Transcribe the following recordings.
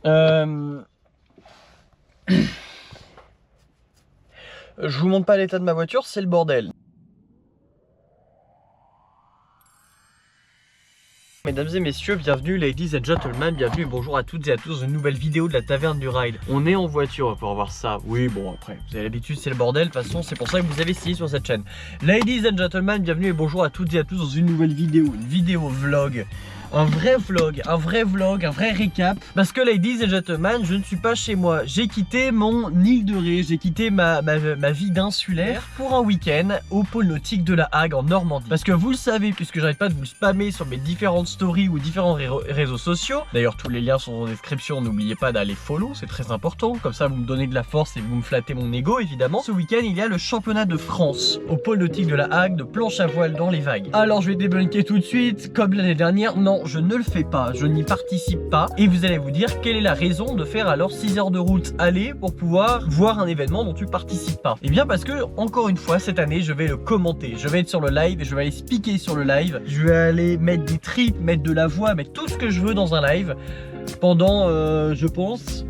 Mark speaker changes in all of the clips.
Speaker 1: Je vous montre pas l'état de ma voiture, c'est le bordel. Mesdames et messieurs, bienvenue ladies and gentlemen, bienvenue et bonjour à toutes et à tous, une nouvelle vidéo de la taverne du ride. On est en voiture pour voir ça, oui bon après, vous avez l'habitude c'est le bordel, de toute façon c'est pour ça que vous avez signé sur cette chaîne. Ladies and gentlemen, bienvenue et bonjour à toutes et à tous dans une nouvelle vidéo, une vidéo vlog. Un vrai vlog, un vrai récap. Parce que ladies and gentlemen, je ne suis pas chez moi. J'ai quitté mon île de Ré, j'ai quitté ma vie d'insulaire pour un week-end au pôle nautique de la Hague en Normandie. Parce que vous le savez, puisque j'arrête pas de vous spammer sur mes différentes stories ou différents réseaux sociaux. D'ailleurs tous les liens sont en description, n'oubliez pas d'aller follow, c'est très important. Comme ça vous me donnez de la force et vous me flattez mon ego évidemment. Ce week-end il y a le championnat de France au pôle nautique de la Hague de planche à voile dans les vagues. Alors je vais débunker tout de suite, comme l'année dernière, non je ne le fais pas, je n'y participe pas. Et vous allez vous dire quelle est la raison de faire alors 6 heures de route aller pour pouvoir voir un événement dont tu participes pas. Et bien parce que encore une fois cette année je vais le commenter, je vais être sur le live et je vais aller speaker sur le live, je vais aller mettre des trips, mettre de la voix, mettre tout ce que je veux dans un live pendant je pense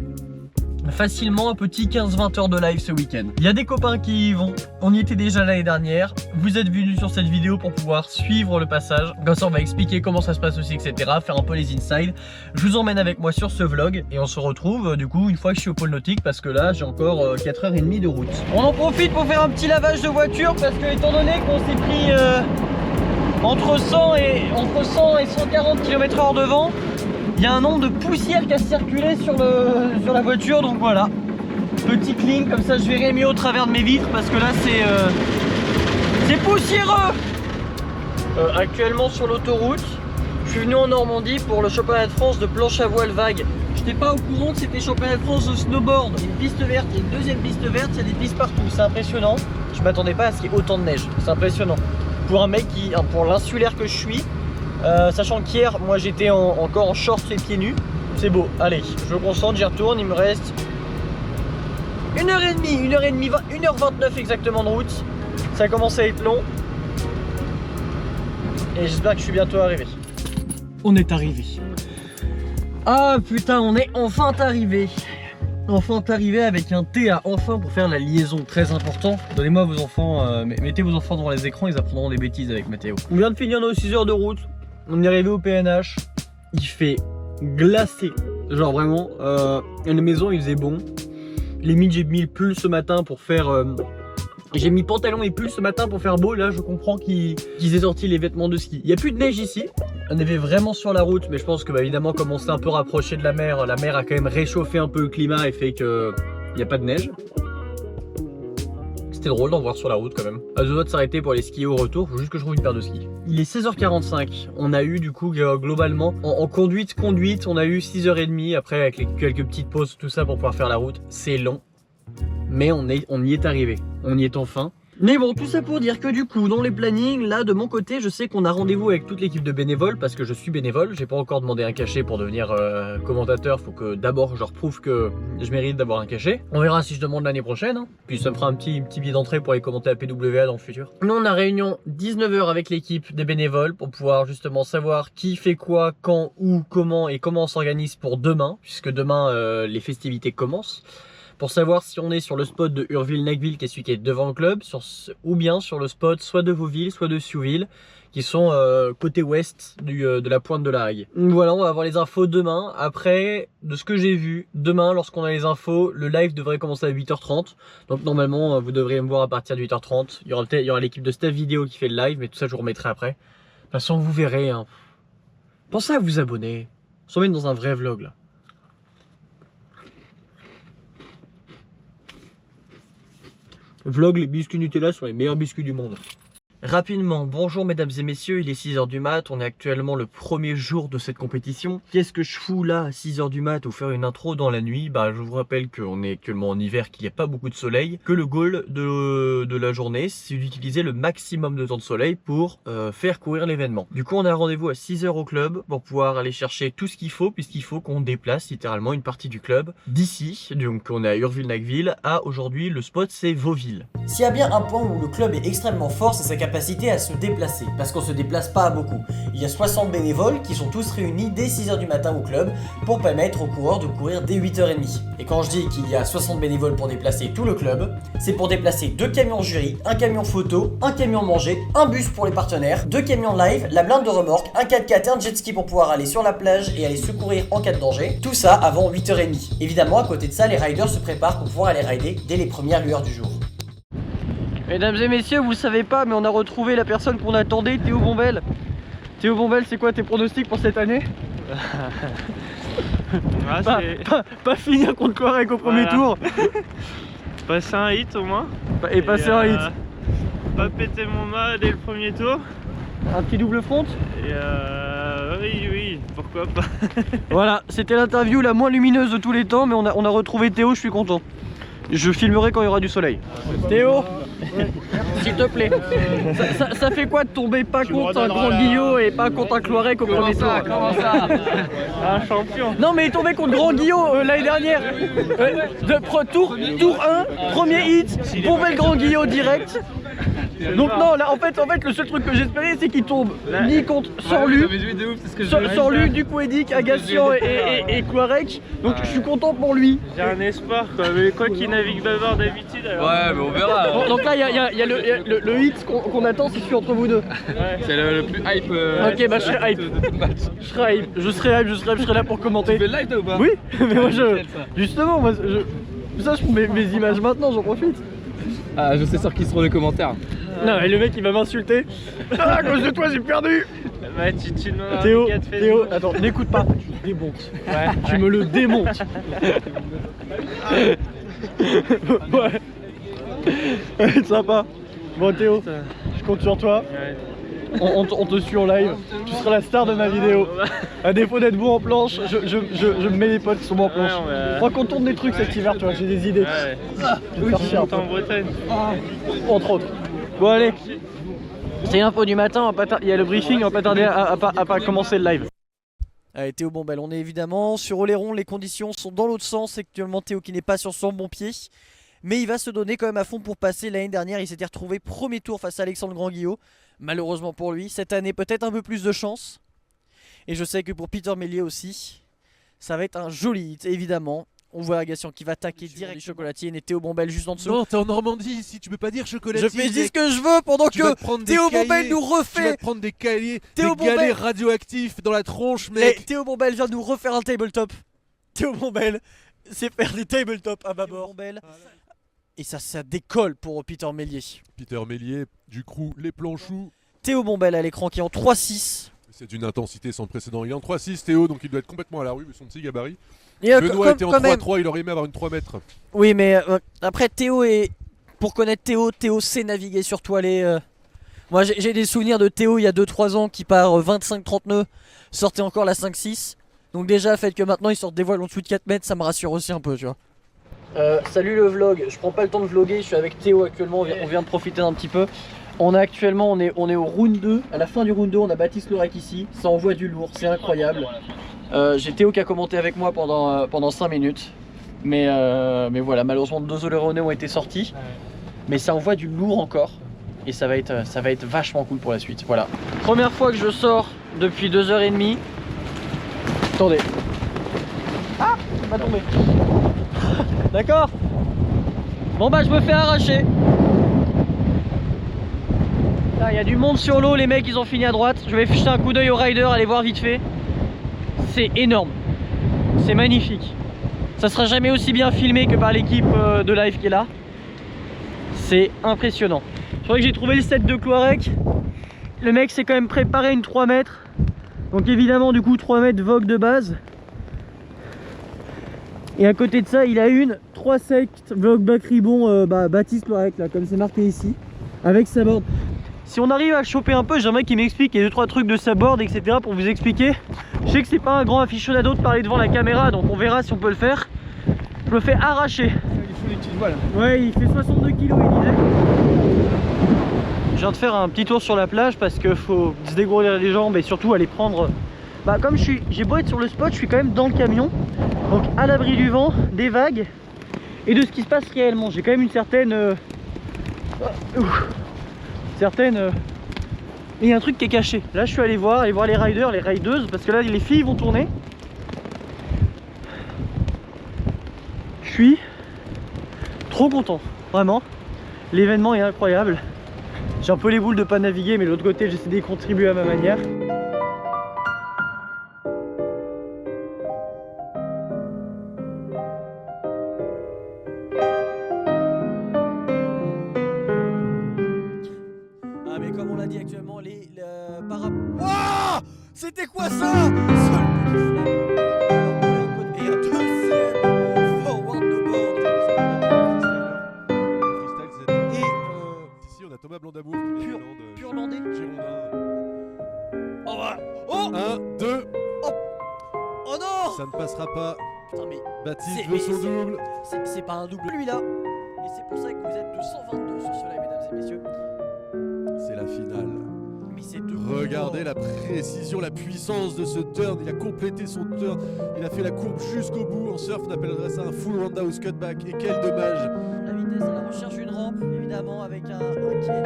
Speaker 1: facilement un petit 15-20 heures de live ce week-end. Il y a des copains qui y vont, on y était déjà l'année dernière, vous êtes venus sur cette vidéo pour pouvoir suivre le passage, comme ça on va expliquer comment ça se passe aussi, etc, faire un peu les insides. Je vous emmène avec moi sur ce vlog et on se retrouve du coup une fois que je suis au pôle nautique parce que là j'ai encore 4h30 de route. On en profite pour faire un petit lavage de voiture parce que étant donné qu'on s'est pris entre 100 et 140 km/h de vent, il y a un nombre de poussières qui a circulé sur la voiture, donc voilà. Petit clean, comme ça je verrai mieux au travers de mes vitres parce que là c'est poussiéreux. Actuellement sur l'autoroute, je suis venu en Normandie pour le championnat de France de planche à voile vague. Je n'étais pas au courant que c'était championnat de France de snowboard. Il y a une piste verte, il y a une deuxième piste verte, il y a des pistes partout, c'est impressionnant. Je m'attendais pas à ce qu'il y ait autant de neige, c'est impressionnant. Pour un mec pour l'insulaire que je suis, sachant qu'hier moi j'étais encore en shorts et pieds nus, c'est beau. Allez, je me concentre, j'y retourne, il me reste 1h29 exactement de route. Ça commence à être long et j'espère que je suis bientôt arrivé. On est arrivé. Ah putain, on est enfin arrivé. Enfin arrivé avec un T à enfin pour faire la liaison, très important. Donnez-moi vos enfants, mettez vos enfants devant les écrans, ils apprendront des bêtises avec Mathéo. On vient de finir nos 6 heures de route. On est arrivé au PNH, il fait glacé, genre vraiment, à la maison il faisait bon. Limite j'ai mis le pull ce matin pour faire, j'ai mis pantalon et pull ce matin pour faire beau. Là je comprends qu'ils aient sorti les vêtements de ski. Il n'y a plus de neige ici, on avait vraiment sur la route, mais je pense que évidemment comme on s'est un peu rapproché de la mer a quand même réchauffé un peu le climat et fait qu'il n'y a pas de neige. C'était drôle d'en voir sur la route quand même. À deux doigts de s'arrêter pour aller skier au retour, faut juste que je trouve une paire de skis. Il est 16h45, on a eu du coup globalement en conduite, on a eu 6h30 après avec quelques petites pauses tout ça pour pouvoir faire la route. C'est long, mais on y est arrivé, on y est enfin. Mais bon, tout ça pour dire que du coup, dans les plannings, là de mon côté, je sais qu'on a rendez-vous avec toute l'équipe de bénévoles parce que je suis bénévole. J'ai pas encore demandé un cachet pour devenir commentateur. Faut que d'abord je leur prouve que je mérite d'avoir un cachet. On verra si je demande l'année prochaine. Hein. Puis ça me fera un petit billet d'entrée pour aller commenter la PWA dans le futur. Nous, on a réunion 19h avec l'équipe des bénévoles pour pouvoir justement savoir qui fait quoi, quand, où, comment et comment on s'organise pour demain, puisque demain les festivités commencent. Pour savoir si on est sur le spot de Urville-Nacqueville, qui est celui qui est devant le club, ou bien sur le spot soit de Vauville, soit de Siouville, qui sont côté ouest de la pointe de la Hague. Voilà, on va avoir les infos demain. Après, de ce que j'ai vu, demain, lorsqu'on a les infos, le live devrait commencer à 8h30. Donc normalement, vous devriez me voir à partir de 8h30. Il y aura l'équipe de staff vidéo qui fait le live, mais tout ça, je vous remettrai après. De toute façon, vous verrez. Hein. Pensez à vous abonner. On se met dans un vrai vlog, là. Vlog, les biscuits Nutella sont les meilleurs biscuits du monde. Rapidement, bonjour mesdames et messieurs, il est 6h du mat, on est actuellement le premier jour de cette compétition. Qu'est-ce que je fous là à 6h du mat ou faire une intro dans la nuit? Bah je vous rappelle qu'on est actuellement en hiver, qu'il n'y a pas beaucoup de soleil, que le goal de la journée c'est d'utiliser le maximum de temps de soleil pour faire courir l'événement. Du coup on a rendez-vous à 6h au club pour pouvoir aller chercher tout ce qu'il faut, puisqu'il faut qu'on déplace littéralement une partie du club d'ici, donc on est à Urville-Nacqueville, à aujourd'hui le spot c'est Vauville.
Speaker 2: S'il y a bien un point où le club est extrêmement fort, c'est sa capacité capacité à se déplacer, parce qu'on se déplace pas beaucoup. Il y a 60 bénévoles qui sont tous réunis dès 6h du matin au club pour permettre aux coureurs de courir dès 8h30. Et quand je dis qu'il y a 60 bénévoles pour déplacer tout le club, c'est pour déplacer 2 camions jury, un camion photo, un camion manger, un bus pour les partenaires, 2 camions live, la blinde de remorque, un 4x4 et un jet ski pour pouvoir aller sur la plage et aller secourir en cas de danger. Tout ça avant 8h30. Évidemment, à côté de ça, les riders se préparent pour pouvoir aller rider dès les premières lueurs du jour.
Speaker 1: Mesdames et messieurs, vous le savez pas, mais on a retrouvé la personne qu'on attendait, Théo Bombel. Théo Bombel, c'est quoi tes pronostics pour cette année? Pas finir contre Quarek au premier tour.
Speaker 3: Passer un hit au moins.
Speaker 1: Et passer un hit.
Speaker 3: Pas péter mon mât dès le premier tour.
Speaker 1: Un petit double front.
Speaker 3: Et oui, pourquoi pas.
Speaker 1: Voilà, c'était l'interview la moins lumineuse de tous les temps, mais on a retrouvé Théo, je suis content. Je filmerai quand il y aura du soleil. Théo, s'il te plaît, ça fait quoi de tomber pas contre un Grand Guillot et pas contre un Quarek au premier tour?
Speaker 3: Comment ça? Un champion.
Speaker 1: Non mais il est tombé contre Grand Guillot l'année dernière. Tour 1, premier hit, Bombel Grand Guillot direct. Donc non, là en fait le seul truc que j'espérais c'est qu'il tombe ni contre Sorlu, Sorlu, Ducouedic, Agassian et Quarek. Donc je suis content pour lui.
Speaker 3: J'ai un espoir quoi, mais quoi qu'il navigue d'abord d'habitude.
Speaker 4: Ouais, mais on verra.
Speaker 1: Bon, donc là il y a le hit qu'on attend, c'est celui entre vous deux.
Speaker 3: Ouais.
Speaker 4: C'est le plus hype.
Speaker 1: Ok, bah je serai hype. Je serai là pour commenter.
Speaker 4: Tu fais le live toi ou pas?
Speaker 1: Oui, mais moi justement, moi ça je prends mes images maintenant, j'en profite.
Speaker 4: Ah, je sais sur qui seront les commentaires.
Speaker 1: Non mais le mec il va m'insulter. Ah, à cause de toi j'ai perdu.
Speaker 3: Bah tu demandes
Speaker 1: Théo,
Speaker 3: un de
Speaker 1: Théo, attends, n'écoute pas, tu le démontes. Ouais, tu me le démontes. Ouais, sympa. Bon Théo, je compte sur toi.
Speaker 3: Ouais.
Speaker 1: On te suit en live. Tu seras la star de ma vidéo. À défaut d'être bon en planche, je me mets les potes qui sont bons en planche. Je crois qu'on tourne des trucs cet hiver, tu vois, j'ai des idées.
Speaker 3: Ouais.
Speaker 1: Je vais faire chier,
Speaker 3: En Bretagne.
Speaker 1: entre autres. Bon allez, c'est l'info du matin, il y a le briefing, on va pas tarder à pas commencer le live. Allez Théo Bombel, on est évidemment sur Oléron, les conditions sont dans l'autre sens. Actuellement Théo qui n'est pas sur son bon pied, mais il va se donner quand même à fond pour passer. L'année dernière il s'était retrouvé premier tour face à Alexandre Grand-Guillot. Malheureusement pour lui, cette année peut-être un peu plus de chance. Et je sais que pour Peter Méliès aussi, ça va être un joli hit évidemment. On voit Agassian qui va attaquer direct chocolatier et Théo Bombel juste en dessous.
Speaker 5: Non, t'es en Normandie ici, tu peux pas dire chocolatier.
Speaker 1: Je dis ce que je veux pendant que Théo Bombel nous refait.
Speaker 5: Tu vas te prendre des cahiers,
Speaker 1: Théo
Speaker 5: des galets
Speaker 1: Bombel
Speaker 5: radioactifs dans la tronche, mec.
Speaker 1: Théo Bombel vient nous refaire un tabletop. Théo Bombel, c'est faire des tabletops à bâbord. Et ça décolle pour Peter Méliès.
Speaker 5: Peter Méliès, du crew Les Planchous.
Speaker 1: Théo Bombel à l'écran qui est en 3-6.
Speaker 5: C'est d'une intensité sans précédent. Il est en 3-6 Théo, donc il doit être complètement à la rue vu son petit gabarit.
Speaker 1: Et
Speaker 5: Benoît était en 3-3, il aurait aimé avoir une 3 mètres.
Speaker 1: Oui mais après Théo est... Pour connaître Théo sait naviguer sur toilette. Moi j'ai des souvenirs de Théo il y a 2-3 ans qui part 25-30 nœuds, sortait encore la 5-6. Donc déjà le fait que maintenant il sorte des voiles en dessous de 4 mètres, ça me rassure aussi un peu tu vois. Salut le vlog, je prends pas le temps de vlogger, je suis avec Théo actuellement, on vient de profiter un petit peu. On est au round 2, à la fin du round 2 on a Baptiste Lorec ici, ça envoie du lourd, c'est incroyable. J'ai Théo qui a commenté avec moi pendant 5 minutes. Mais voilà, malheureusement 2 Oléronais ont été sortis. Mais ça envoie du lourd encore. Et ça va être vachement cool pour la suite. Voilà. Première fois que je sors depuis 2h30. Attendez. Ah, ça va tomber. D'accord. Bon bah je me fais arracher. Là il y a du monde sur l'eau, les mecs ils ont fini à droite. Je vais jeter un coup d'œil au rider, aller voir vite fait. C'est énorme. C'est magnifique. Ça sera jamais aussi bien filmé que par l'équipe de live qui est là. C'est impressionnant. Je crois que j'ai trouvé le set de Quarek. Le mec s'est quand même préparé une 3 mètres. Donc évidemment du coup 3 mètres vogue de base. Et à côté de ça il a une 3 sec vogue back ribbon Baptiste Lorec là comme c'est marqué ici. Avec sa board. Si on arrive à choper un peu, j'aimerais qu'il m'explique les 2-3 trucs de sa board etc pour vous expliquer. Je sais que c'est pas un grand aficionado de parler devant la caméra donc on verra si on peut le faire. Je me fais arracher. Il faut des petites voiles. Ouais, il fait 62 kg il disait. Je viens de faire un petit tour sur la plage parce qu'il faut se dégourdir les jambes et surtout aller prendre... Bah comme j'ai beau être sur le spot, je suis quand même dans le camion. Donc à l'abri du vent, des vagues et de ce qui se passe réellement. J'ai quand même une certaine... certaines. Et il y a un truc qui est caché. Là, je suis allé voir les riders, les rideuses, parce que là, les filles vont tourner. Je suis trop content, vraiment. L'événement est incroyable. J'ai un peu les boules de pas naviguer, mais de l'autre côté, j'essaie d'y contribuer à ma manière.
Speaker 2: Ah mais comme on l'a dit actuellement, les Wouah, c'était quoi ça? Et un deuxième forward no board.
Speaker 5: Freestyle, c'est.
Speaker 2: Et
Speaker 5: Ici, on a Thomas Blanc-D'Amour qui vient
Speaker 2: pur landais.
Speaker 5: Girondin.
Speaker 2: Oh bah, oh
Speaker 5: 1, 2.
Speaker 2: oh non.
Speaker 5: Ça ne passera pas.
Speaker 2: Putain mais
Speaker 5: Baptiste veut son double.
Speaker 2: c'est pas un double lui là. Et c'est pour ça que vous êtes 222 sur ce live, mesdames et messieurs.
Speaker 5: C'est la finale.
Speaker 2: Mais c'est de
Speaker 5: Regardez la précision, la puissance de ce turn. Il a complété son turn. Il a fait la courbe jusqu'au bout. En surf, on appellerait ça un full roundhouse cutback. Et quel dommage.
Speaker 2: la vitesse à la recherche d'une rampe, évidemment, avec un quai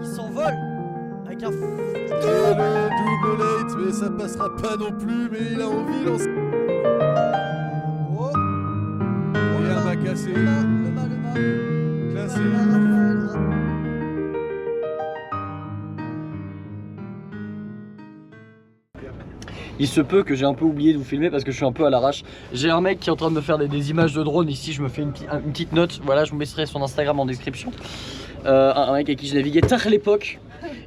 Speaker 2: qui s'envole. Avec un
Speaker 5: Et le double late, mais ça passera pas non plus. Mais il a envie de lancer.
Speaker 2: Oh,
Speaker 5: Et un mât cassé.
Speaker 2: le mât.
Speaker 5: Classé.
Speaker 1: Il se peut que j'ai un peu oublié de vous filmer parce que je suis un peu à l'arrache. J'ai un mec qui est en train de me faire des images de drone ici, je me fais une petite note, voilà, je vous mettrai son Instagram en description. Un mec avec qui je naviguais tard à l'époque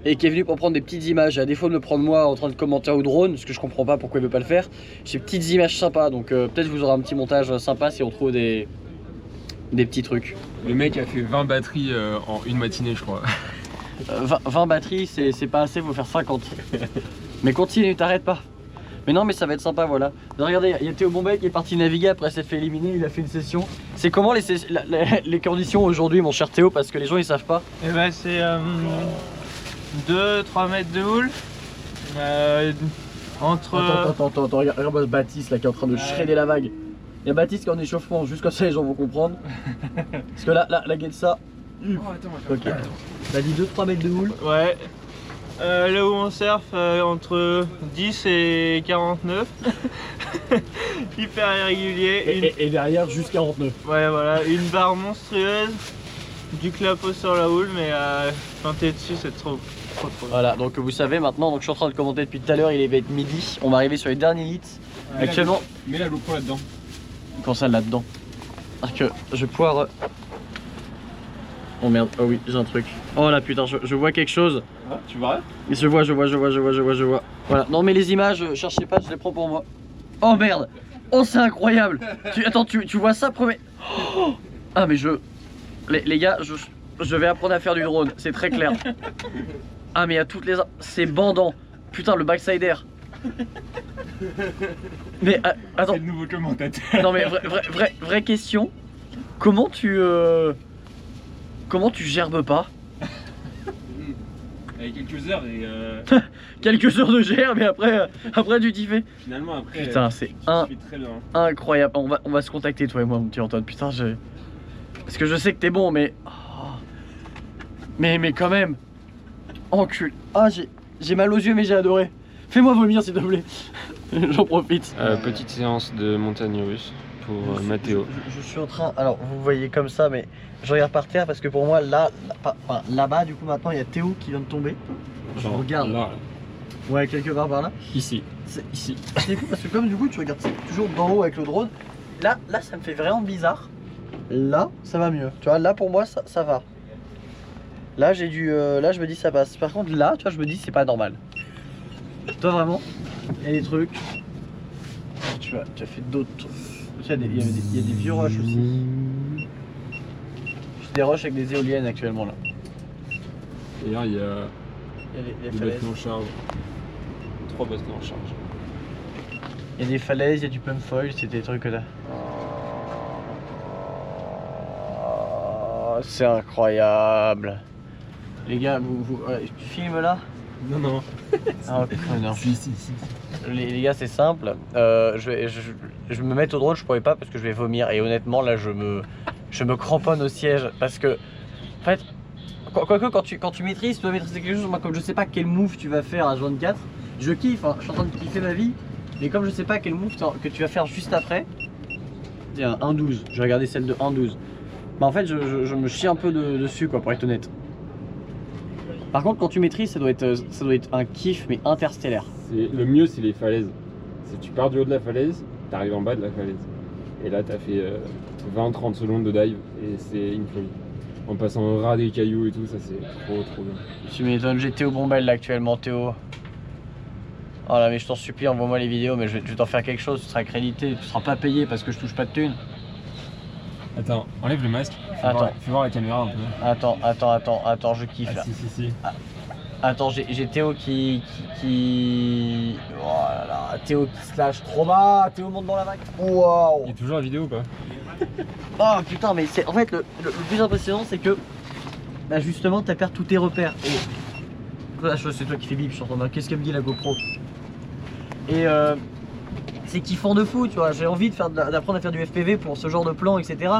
Speaker 1: et qui est venu pour prendre des petites images. À défaut de me prendre moi en train de commenter au drone, parce que je comprends pas pourquoi il veut pas le faire, j'ai des petites images sympas, donc peut-être vous aurez un petit montage sympa si on trouve des petits trucs.
Speaker 4: Le mec a fait 20 batteries en une matinée, je crois.
Speaker 1: 20 batteries, c'est pas assez, faut faire 50. Mais continue, t'arrêtes pas. Mais non, mais ça va être sympa, voilà. Regardez, il y a Théo Bombay qui est parti naviguer, après s'est fait éliminer, il a fait une session. C'est comment les conditions aujourd'hui, mon cher Théo, parce que les gens ils savent pas.
Speaker 3: Et bah c'est 2-3 mètres de houle. Entre.
Speaker 1: Attends, regarde Baptiste là qui est en train de shredder la vague. Il y a Baptiste qui est en échauffement, juste comme ça les gens vont comprendre. Parce que là, guette ça. Ok. T'as dit 2-3 mètres de houle.
Speaker 3: Ouais. Là où on surfe entre 10 et 49. Hyper irrégulier.
Speaker 1: Et derrière, juste 49.
Speaker 3: Ouais voilà, une barre monstrueuse, du clapot sur la houle, mais quand t'es dessus c'est trop.
Speaker 1: Voilà, donc vous savez maintenant, donc je suis en train de commenter depuis tout à l'heure, il va être midi, on va arriver sur les derniers hits. Actuellement.
Speaker 4: Mets la GoPro là-dedans.
Speaker 1: Comment ça là-dedans? Parce que je vais pouvoir. Oh merde, oh oui, j'ai un truc. Oh là putain, je vois quelque chose.
Speaker 4: Ah, tu vois?
Speaker 1: Je vois. Voilà, non mais les images, cherchez pas, je les prends pour moi. Oh merde! Oh c'est incroyable! Attends, tu vois ça, premier? Oh, ah mais les gars, je vais apprendre à faire du drone, c'est très clair. Ah mais il y a toutes les... C'est bandant. Putain, le backsider. Mais attends.
Speaker 4: C'est le nouveau commentateur.
Speaker 1: Non mais vraie question. Comment tu gerbes pas?
Speaker 4: Avec quelques heures et
Speaker 1: Quelques heures de gerbe et après tu t'y fais.
Speaker 4: finalement après.
Speaker 1: Putain, c'est
Speaker 4: très bien.
Speaker 1: incroyable. On va se contacter toi et moi, mon petit Antoine. Putain, parce que je sais que t'es bon, mais mais quand même. Encul. Ah, j'ai mal aux yeux, mais j'ai adoré. Fais-moi vomir s'il te plaît. J'en profite.
Speaker 3: Petite séance de montagne russe pour Mathéo.
Speaker 1: Je suis en train. Alors, vous voyez comme ça, mais je regarde par terre parce que pour moi, là-bas, du coup, maintenant, il y a Théo qui vient de tomber. Je regarde.
Speaker 4: Là,
Speaker 1: Ouais, quelque part par là.
Speaker 4: ici.
Speaker 1: C'est ici. C'est cool parce que, comme du coup, tu regardes toujours d'en haut avec le drone. Là, ça me fait vraiment bizarre. Là, ça va mieux. Tu vois, là, pour moi, ça va. Là, j'ai dû. Là, je me dis, ça passe. Par contre, là, tu vois, je me dis, c'est pas normal. Toi, vraiment, il y a des trucs. Tu as fait d'autres trucs. Tu sais, il y a des vieux rushs aussi. J'ai des rushs avec des éoliennes actuellement là.
Speaker 4: D'ailleurs, il y a
Speaker 1: Il y a des
Speaker 4: des
Speaker 1: falaises.
Speaker 4: battements en charge. 3 battements en charge.
Speaker 1: Il y a des falaises, il y a du pump foil, c'est des trucs là. Oh, c'est incroyable. Les gars, tu filmes là?
Speaker 4: Non, non.
Speaker 1: Ah, non.
Speaker 4: Si.
Speaker 1: Les gars, c'est simple. Je vais me mettre au drone, je pourrais pas parce que je vais vomir. Et honnêtement, là, je me cramponne au siège parce que, en fait, Quoique quand tu maîtrises, tu dois maîtriser quelque chose. Moi comme je sais pas quel move tu vas faire à 24, je kiffe, hein, je suis en train de kiffer ma vie. Mais comme je sais pas quel move que tu vas faire juste après. Tiens, 1-12, je vais regarder celle de 1-12. Bah en fait je me chie un peu dessus quoi pour être honnête. Par contre quand tu maîtrises ça doit être un kiff mais interstellaire.
Speaker 4: Le mieux c'est les falaises. Si tu pars du haut de la falaise, t'arrives en bas de la falaise. Et là t'as fait 20-30 secondes de dive et c'est une folie. En passant au ras des cailloux et tout, ça c'est trop bien.
Speaker 1: Tu m'étonnes, j'ai Théo Bombel là actuellement, Théo. Oh là mais je t'en supplie, envoie-moi les vidéos, mais je vais t'en faire quelque chose, tu seras crédité, tu seras pas payé parce que je touche pas de thunes.
Speaker 4: Attends, enlève le masque, fais voir la caméra un peu.
Speaker 1: Attends, je kiffe là.
Speaker 4: Si.
Speaker 1: Attends, j'ai Théo qui... Oh là là, Théo qui se lâche trop bas, Théo monte dans la vague. Waouh.
Speaker 4: Il y a toujours la vidéo ou pas?
Speaker 1: Oh putain, mais c'est en fait le plus impressionnant c'est que bah justement t'as perdu tous tes repères. Et là c'est toi qui fais bip, je suis en train de qu'est-ce qu'elle me dit la GoPro. Et c'est kiffant de fou, tu vois, j'ai envie d'apprendre à faire du FPV pour ce genre de plan, etc.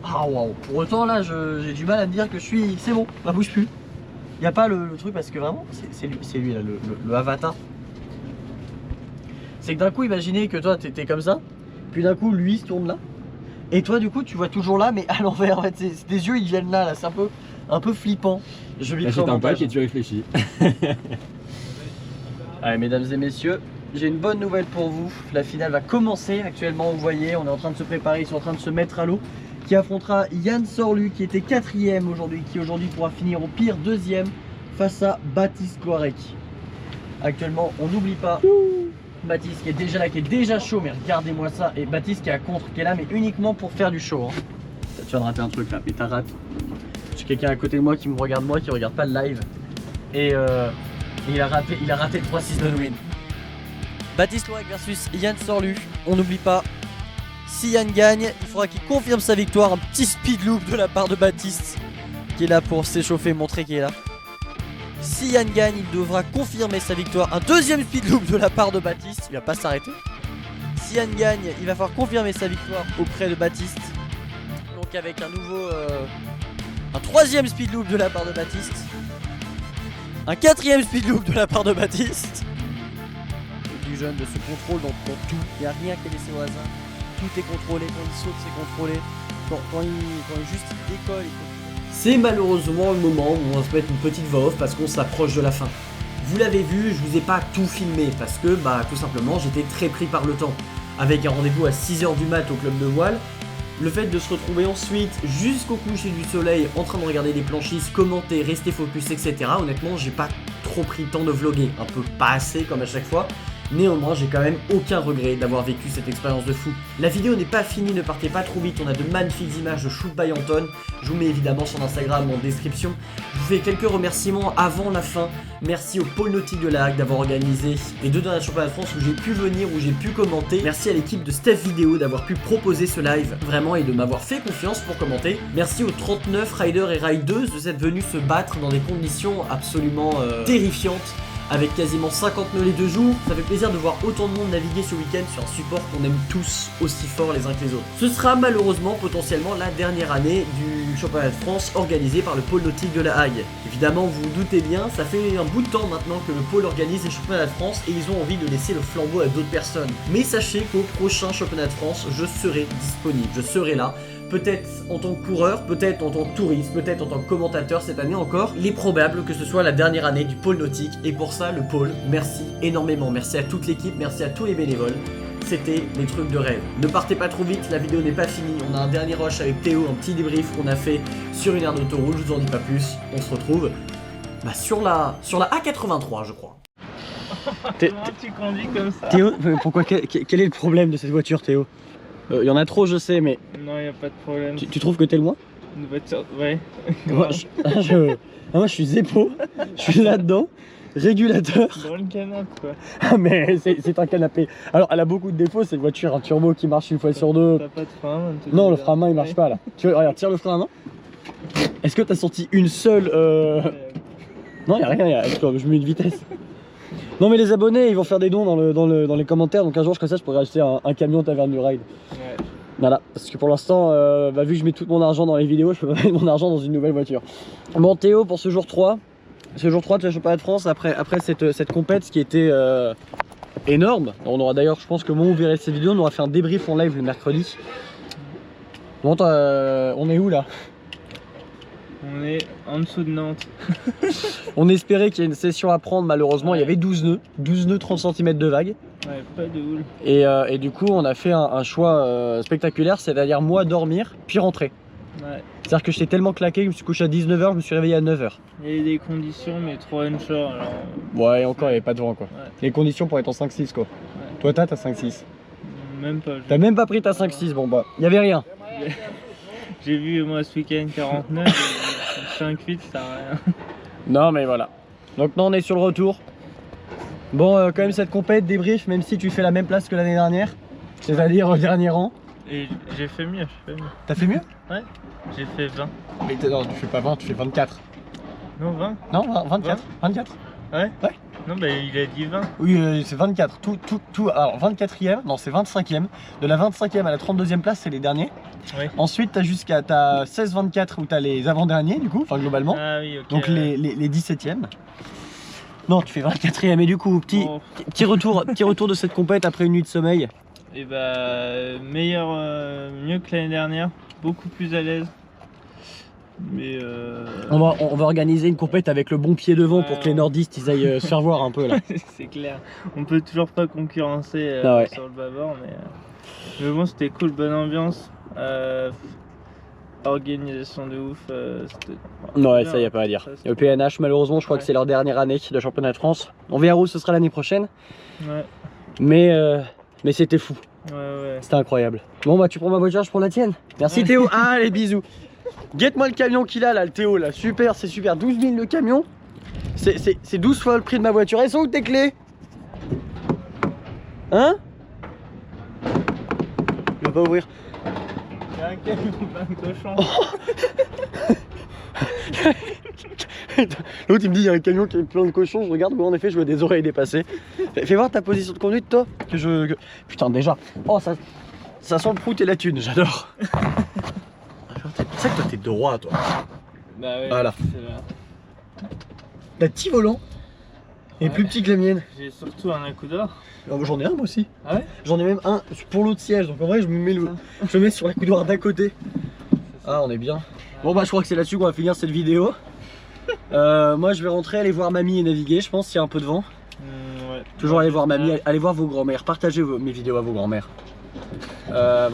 Speaker 1: Ah waouh. Pour autant là j'ai du mal à me dire que c'est bon, ça bouge plus. Il n'y a pas le truc parce que vraiment c'est lui là, le avatar. C'est que d'un coup imaginez que toi t'es comme ça, puis d'un coup lui il se tourne là. Et toi du coup tu vois toujours là mais à l'envers en fait, tes yeux ils viennent là, c'est un peu flippant. Je lui
Speaker 4: achète un pack et tu réfléchis.
Speaker 1: Allez mesdames et messieurs, j'ai une bonne nouvelle pour vous, la finale va commencer actuellement, vous voyez, on est en train de se préparer, ils sont en train de se mettre à l'eau, qui affrontera Yann Sorlu qui était 4ème aujourd'hui, qui aujourd'hui pourra finir au pire 2ème face à Baptiste Cloarec. Actuellement on n'oublie pas Baptiste qui est déjà là, qui est déjà chaud, mais regardez-moi ça. Et Baptiste qui est à contre, qui est là, mais uniquement pour faire du show. Hein. Tu viens de rater un truc là, mais t'as raté. J'ai quelqu'un à côté de moi qui me regarde, qui regarde pas le live. Et il a raté le 3-6 de win. Baptiste Cloarec versus Yann Sorlu. On n'oublie pas, si Yann gagne, il faudra qu'il confirme sa victoire. Un petit speed loop de la part de Baptiste, qui est là pour s'échauffer, montrer qu'il est là. Si Yann gagne, il devra confirmer sa victoire. Un deuxième speed loop de la part de Baptiste. Il va pas s'arrêter. Si Yann gagne, il va falloir confirmer sa victoire auprès de Baptiste. Donc avec un nouveau... un troisième speed loop de la part de Baptiste. Un quatrième speed loop de la part de Baptiste. Le plus jeune de ce contrôle dans tout. Il n'y a rien qui est laissé au hasard. Tout est contrôlé. Quand il saute, c'est contrôlé. Quand il juste décolle, C'est malheureusement le moment où on va se mettre une petite voix off parce qu'on s'approche de la fin. Vous l'avez vu, je vous ai pas tout filmé parce que tout simplement j'étais très pris par le temps. Avec un rendez-vous à 6h du mat au club de voile, le fait de se retrouver ensuite jusqu'au coucher du soleil en train de regarder des planchistes, commenter, rester focus, etc. Honnêtement j'ai pas trop pris le temps de vlogger, un peu pas assez comme à chaque fois. Néanmoins, j'ai quand même aucun regret d'avoir vécu cette expérience de fou. La vidéo n'est pas finie, ne partez pas trop vite, on a de magnifiques images de Shoot by Anton. Je vous mets évidemment son Instagram en description. Je vous fais quelques remerciements avant la fin. Merci au pôle nautique de la Hague d'avoir organisé les 2 derniers championnats de France où j'ai pu venir, où j'ai pu commenter. Merci à l'équipe de Steph Vidéo d'avoir pu proposer ce live, vraiment, et de m'avoir fait confiance pour commenter. Merci aux 39 riders et rideuses de s'être venus se battre dans des conditions absolument terrifiantes. Avec quasiment 50 nœuds les 2 jours, ça fait plaisir de voir autant de monde naviguer ce week-end sur un support qu'on aime tous aussi fort les uns que les autres. Ce sera malheureusement potentiellement la dernière année du championnat de France organisé par le pôle nautique de la Hague. Évidemment vous vous doutez bien, ça fait un bout de temps maintenant que le pôle organise les championnats de France et ils ont envie de laisser le flambeau à d'autres personnes. Mais sachez qu'au prochain championnat de France, je serai disponible, je serai là. Peut-être en tant que coureur, peut-être en tant que touriste, peut-être en tant que commentateur cette année encore. Il est probable que ce soit la dernière année du pôle nautique et pour ça le pôle, merci énormément. Merci à toute l'équipe, merci à tous les bénévoles. C'était les trucs de rêve. Ne partez pas trop vite, la vidéo n'est pas finie. On a un dernier rush avec Théo, un petit débrief qu'on a fait sur une aire d'autoroute. Je vous en dis pas plus, on se retrouve sur la A83 je crois.
Speaker 3: Comment tu conduis comme ça?
Speaker 1: Théo, pourquoi quel est le problème de cette voiture Théo? Il y en a trop je sais mais...
Speaker 3: Non y a pas de problème.
Speaker 1: Tu trouves que t'es loin?
Speaker 3: Une voiture, ouais.
Speaker 1: Moi je suis zépo, je suis là-dedans, régulateur.
Speaker 3: Dans le canapé quoi.
Speaker 1: Ah mais c'est un canapé. Alors elle a beaucoup de défauts cette voiture, un turbo qui marche une fois sur deux.
Speaker 3: T'as pas de frein à main?
Speaker 1: Non le frein à main il marche pas là. Tu regarde, tire le frein à main. Est-ce que t'as senti une seule... Non y a rien, je mets une vitesse. Non mais les abonnés ils vont faire des dons dans les commentaires, donc un jour comme ça je pourrais acheter un camion Taverne du Ride.
Speaker 3: Ouais.
Speaker 1: Voilà, parce que pour l'instant, vu que je mets tout mon argent dans les vidéos, je peux pas mettre mon argent dans une nouvelle voiture. Bon Théo, pour ce jour 3 de la championnat de France, après cette compète, ce qui était énorme. On aura d'ailleurs, je pense que au moment où vous verrez cette vidéo, on aura fait un débrief en live le mercredi. Bon, on est où là?
Speaker 3: On est en dessous de Nantes.
Speaker 1: On espérait qu'il y ait une session à prendre, malheureusement il y avait 12 nœuds 30 cm de vague.
Speaker 3: Ouais, pas de houle.
Speaker 1: Et du coup on a fait un choix spectaculaire, c'est-à-dire moi dormir puis rentrer.
Speaker 3: Ouais.
Speaker 1: C'est-à-dire que j'étais tellement claqué que je me suis couché à 19h, je me suis réveillé à 9h.
Speaker 3: Il y a eu des conditions, mais trop onshore. Alors...
Speaker 1: Ouais, et encore il n'y avait pas de vent quoi.
Speaker 3: Ouais.
Speaker 1: Les conditions pour être en 5-6 quoi.
Speaker 3: Ouais.
Speaker 1: Toi t'as ta 5-6.
Speaker 3: Même pas.
Speaker 1: T'as même pas pris ta 5-6, bon bah, il y avait rien.
Speaker 3: J'ai vu moi ce week-end 49, 5-8, ça sert à rien.
Speaker 1: Non mais voilà. Donc non, on est sur le retour. Bon, quand même cette compète, débrief, même si tu fais la même place que l'année dernière, c'est-à-dire au dernier rang.
Speaker 3: Et j'ai fait mieux,
Speaker 1: T'as fait mieux?
Speaker 3: Ouais, j'ai fait 20.
Speaker 1: Mais non, tu fais pas 20, tu fais 24.
Speaker 3: Non, 20?
Speaker 1: Non, 24. 24.
Speaker 3: Ouais?
Speaker 1: Ouais.
Speaker 3: Non, bah il a dit 20.
Speaker 1: Oui, c'est 24. Alors 24ème, non c'est 25ème. De la 25ème à la 32ème place, c'est les derniers.
Speaker 3: Oui.
Speaker 1: Ensuite, t'as jusqu'à 16-24 où t'as les avant-derniers, du coup, enfin globalement.
Speaker 3: Ah oui, ok.
Speaker 1: Donc les 17ème. Non, tu fais 24ème et du coup, petit retour de cette compète après une nuit de sommeil.
Speaker 3: Et bah, mieux que l'année dernière, beaucoup plus à l'aise. Mais
Speaker 1: On va organiser une compète avec le bon pied devant pour que les nordistes ils aillent se faire voir un peu là.
Speaker 3: c'est clair. On peut toujours pas concurrencer
Speaker 1: Ah ouais.
Speaker 3: sur le bâbord, mais bon, c'était cool, bonne ambiance. Organisation de ouf.
Speaker 1: Ouais, ça y a pas à dire. Et au PNH, malheureusement, je crois que c'est leur dernière année de championnat de France. On verra où ce sera l'année prochaine.
Speaker 3: Ouais.
Speaker 1: Mais c'était fou.
Speaker 3: Ouais.
Speaker 1: C'était incroyable. Bon bah tu prends ma voiture, je prends la tienne. Merci
Speaker 3: Ouais.
Speaker 1: Théo. Ah les bisous. Guette-moi le camion qu'il a là, le Théo là. Super, c'est super. 12 000 le camion. C'est 12 fois le prix de ma voiture. Elles sont où tes clés? Hein? Il va pas ouvrir.
Speaker 3: Il y a un camion plein de cochons.
Speaker 1: L'autre il me dit il y a un camion qui est plein de cochons, je regarde, mais en effet je vois des oreilles dépasser. Fais voir ta position de conduite toi. Putain déjà. Oh ça sent le prout et la thune, j'adore. C'est ça que toi t'es droit toi.
Speaker 3: Bah ouais,
Speaker 1: Voilà.
Speaker 3: c'est vrai.
Speaker 1: T'as petit volant et
Speaker 3: Ouais.
Speaker 1: plus petit que le mien.
Speaker 3: J'ai surtout un coup d'or.
Speaker 1: J'en ai un moi aussi.
Speaker 3: Ah ouais?
Speaker 1: J'en ai même un pour l'autre siège, donc en vrai je me mets sur la coudoir d'à côté. Ah on est bien. Bon bah je crois que c'est là-dessus qu'on va finir cette vidéo. Moi je vais rentrer, aller voir mamie et naviguer, je pense, s'il y a un peu de vent.
Speaker 3: Ouais.
Speaker 1: Toujours aller voir mamie, aller voir vos grands-mères, partagez mes vidéos à vos grands-mères.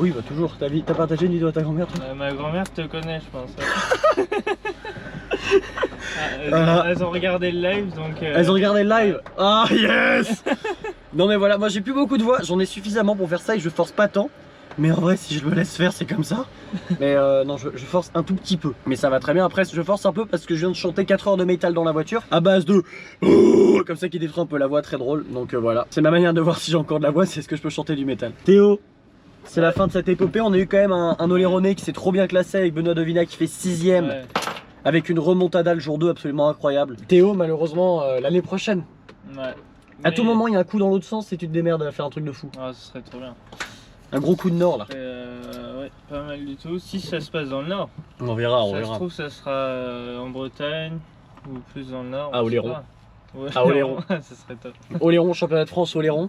Speaker 1: Oui bah toujours, t'as partagé une vidéo à ta grand-mère toi?
Speaker 3: Ma grand-mère te connaît, je pense. Elles ont regardé le live, donc...
Speaker 1: Elles ont regardé le live. Ah yes. Non mais voilà, moi j'ai plus beaucoup de voix, j'en ai suffisamment pour faire ça et je force pas tant. Mais en vrai si je le laisse faire c'est comme ça. Mais non je force un tout petit peu. Mais ça va très bien, après je force un peu parce que je viens de chanter 4 heures de métal dans la voiture à base de comme ça qui détruit un peu la voix, très drôle. Donc voilà, c'est ma manière de voir si j'ai encore de la voix, c'est ce que je peux chanter du métal. Théo, c'est la fin de cette épopée, on a eu quand même un Oléronais qui s'est trop bien classé avec Benoît Devina qui fait 6ème.
Speaker 3: Ouais.
Speaker 1: Avec une remontada le jour 2 absolument incroyable. Théo malheureusement l'année prochaine.
Speaker 3: Ouais.
Speaker 1: À tout moment il y a un coup dans l'autre sens et tu te démerdes à faire un truc de fou.
Speaker 3: Ah, ce serait trop bien.
Speaker 1: Un gros coup de nord là.
Speaker 3: Ouais, pas mal du tout. Si ça se passe dans le nord.
Speaker 1: On verra,
Speaker 3: Ça se trouve, ça sera en Bretagne ou plus dans le nord.
Speaker 1: À
Speaker 3: on sait
Speaker 1: Oléron.
Speaker 3: pas. Ouais,
Speaker 1: À Oléron.
Speaker 3: ça serait top.
Speaker 1: Oléron, championnat de France Oléron.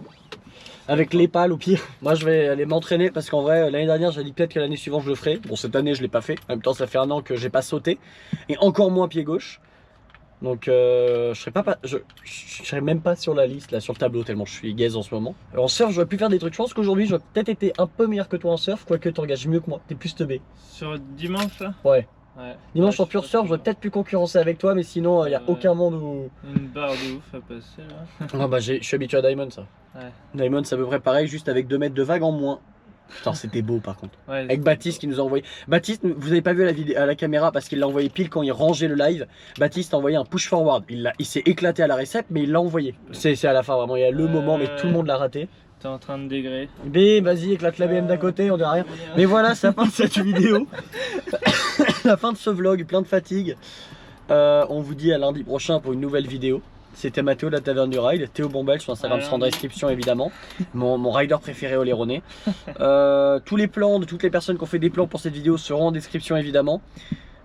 Speaker 1: Avec les pales au pire. Moi je vais aller m'entraîner parce qu'en vrai l'année dernière j'ai dit peut-être que l'année suivante je le ferai. Bon cette année je l'ai pas fait. En même temps ça fait un an que j'ai pas sauté. Et encore moins pied gauche. Donc je serais même pas sur la liste là, sur le tableau tellement je suis gaze en ce moment. En surf je vais plus faire des trucs. Je pense qu'aujourd'hui j'aurais peut-être été un peu meilleur que toi en surf. Quoique tu engages mieux que moi. T'es plus teubé.
Speaker 3: Sur dimanche là?
Speaker 1: Ouais.
Speaker 3: Ouais.
Speaker 1: Dimanche
Speaker 3: Ouais,
Speaker 1: en pure
Speaker 3: je sais
Speaker 1: surf
Speaker 3: pas
Speaker 1: j'aurais peut-être pu concurrencer avec toi. Mais sinon il y a aucun monde où...
Speaker 3: Une barre de ouf à passer là.
Speaker 1: Ah bah je suis habitué à Diamond ça.
Speaker 3: Ouais.
Speaker 1: Diamond c'est à peu près pareil, juste avec 2 mètres de vague en moins. Putain c'était beau par contre.
Speaker 3: Ouais,
Speaker 1: Avec Baptiste qui nous a envoyé. Baptiste, vous avez pas vu à la caméra parce qu'il l'a envoyé pile quand il rangeait le live. Baptiste a envoyé un push forward. Il s'est éclaté à la récep mais il l'a envoyé. C'est à la fin vraiment, il y a le moment mais tout le monde l'a raté.
Speaker 3: T'es en train de dégrer.
Speaker 1: B, vas-y éclate la BM d'à côté, on dirait rien. Mais voilà, c'est la fin de cette vidéo. La fin de ce vlog, plein de fatigue. On vous dit à lundi prochain pour une nouvelle vidéo. C'était Mathéo de la Taverne du Rail, Théo Bombel sur Instagram sera en description évidemment. Mon rider préféré Oléroné. Tous les plans de toutes les personnes qui ont fait des plans pour cette vidéo seront en description évidemment.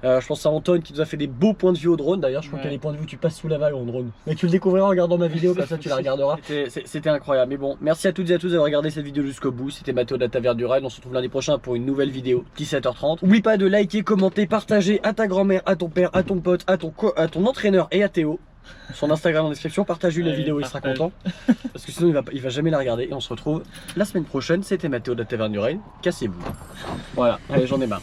Speaker 1: Je pense à Antoine qui nous a fait des beaux points de vue au drone. D'ailleurs, je crois qu'il y a des points de vue où tu passes sous la vague en drone. Mais tu le découvriras en regardant ma vidéo, comme ça tu la regarderas. C'était incroyable. Mais bon, merci à toutes et à tous d'avoir regardé cette vidéo jusqu'au bout. C'était Mathéo de la Taverne du Rail. On se retrouve lundi prochain pour une nouvelle vidéo, 17h30. N'oublie pas de liker, commenter, partager à ta grand-mère, à ton père, à ton pote, à ton entraîneur et à Théo. Son Instagram en description, partage-lui la vidéo, il sera content. Parce que sinon il va jamais la regarder. Et on se retrouve la semaine prochaine. C'était Mathéo de la Taverne du Rail. Cassez-vous. Voilà, allez, j'en ai marre.